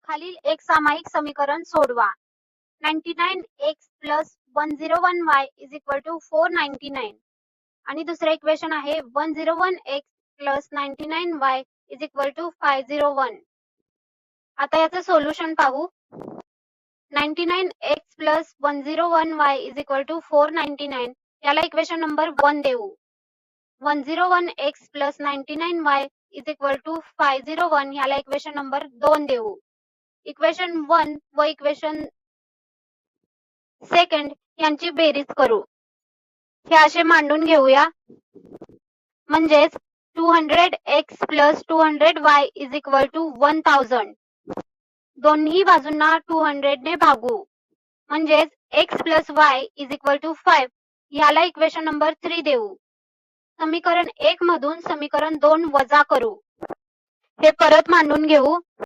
खालील एक सामायिक समीकरण सोडवा. 99x plus 101y is equal to 499 आणि दुसरं इक्वेशन आहे 101x plus 99y is equal to 501. आता याचं सोल्युशन पाहू. 99x plus 101y is equal to 499 याला इक्वेशन नंबर 1 देऊ. 101x plus 99y is equal to 501 याला इक्वेशन नंबर 2 देऊ. इक्वेशन 1 व इक्वेशन सेकंड यांची बेरीज करू. हे असे मांडून घेऊया. म्हणजेच 200x plus 200y is equal to 1000. दोन्ही बाजूंना 200 ने भागू. म्हणजेच x plus y is equal to 5 याला इक्वेशन नंबर 3 देऊ. समीकरण 1 मधून समीकरण 2 वजा करू. हे परत मांडून घेऊ.